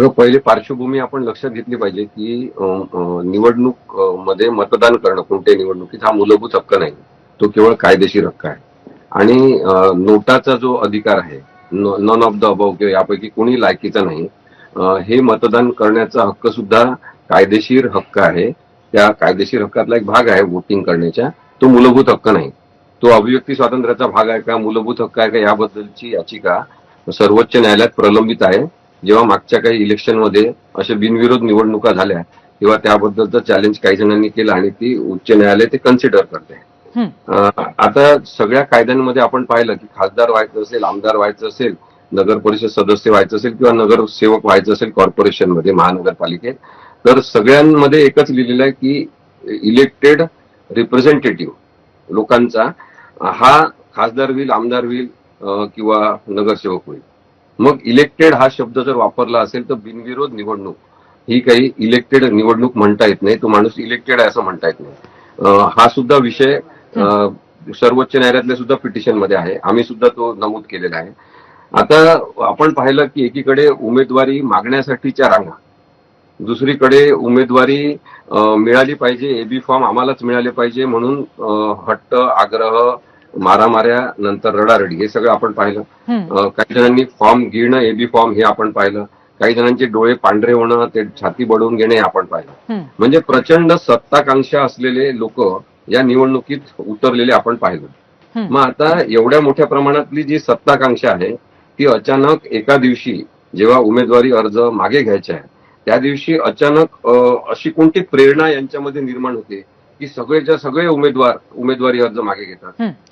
पहिले पार्श्वभूमी आपण लक्षात घेतली पाहिजे की निवडणूक मध्ये मतदान करणं कोणत्याही निवडणुकीत हा मूलभूत हक्क नाही, तो केवळ कायदेशीर हक्क आहे. आणि नोटाचा जो अधिकार आहे, नॉन ऑफ द अबव किंवा यापैकी कोणी लायकीचा नाही, हे मतदान करण्याचा हक्क सुद्धा कायदेशीर हक्क आहे. त्या कायदेशीर हक्कातला एक भाग आहे वोटिंग करण्याच्या, तो मूलभूत हक्क नाही. तो अभिव्यक्ती स्वातंत्र्याचा भाग आहे का, मूलभूत हक्क आहे का, याबद्दलची याचिका सर्वोच्च न्यायालयात प्रलंबित आहे. जेव्हा मागच्या काही इलेक्शनमध्ये अशा बिनविरोध निवडणुका झाल्या तेव्हा त्याबद्दलचं चॅलेंज काही जणांनी केलं आणि ती उच्च न्यायालय ते कन्सिडर करते. आता सगळ्या कायद्यांमध्ये आपण पाहिलं की खासदार व्हायचं असेल, आमदार व्हायचं असेल, नगर परिषद सदस्य व्हायचं असेल किंवा नगरसेवक व्हायचं असेल कॉर्पोरेशनमध्ये, महानगरपालिकेत, तर सगळ्यांमध्ये एकच लिहिलेलं आहे की इलेक्टेड रिप्रेझेंटेटिव्ह लोकांचा हा खासदार होईल, आमदार होईल किंवा नगरसेवक होईल. मग इलेक्टेड हा शब्द जर वापरला असेल तर बिनविरोध निवडणूक ही काही इलेक्टेड निवडणूक म्हणता येत नाही, तो माणूस इलेक्टेड आहे असं म्हणता येत नाही. हा सुद्धा विषय सर्वोच्च न्यायालयातल्या सुद्धा पिटिशन मध्ये आहे, आम्ही सुद्धा तो नमूद केलेला आहे. आता आपण पाहिलं की एकीकडे उमेदवारी मागण्यासाठीच्या रांगा, दुसरीकडे उमेदवारी मिळाली पाहिजे, एबी फॉर्म आम्हालाच मिळाले पाहिजे म्हणून हट्ट, आग्रह, मारामाऱ्या, नंतर रडारडी, हे सगळं आपण पाहिलं. काही जणांनी फॉर्म घेणं, एबी फॉर्म, हे आपण पाहिलं. काही जणांचे डोळे पांढरे होणं, ते छाती बडवून घेणे, हे आपण पाहिलं. म्हणजे प्रचंड सत्ताकांक्षा असलेले लोक या निवडणुकीत उतरलेले आपण पाहिलं. मग आता एवढ्या मोठ्या प्रमाणातली जी सत्ताकांक्षा आहे ती अचानक एका दिवशी जेव्हा उमेदवारी अर्ज मागे घ्यायचे आहे त्या दिवशी अचानक अशी कोणती प्रेरणा यांच्यामध्ये निर्माण होते की सगळे उमेदवारी अर्ज मागे घेतात.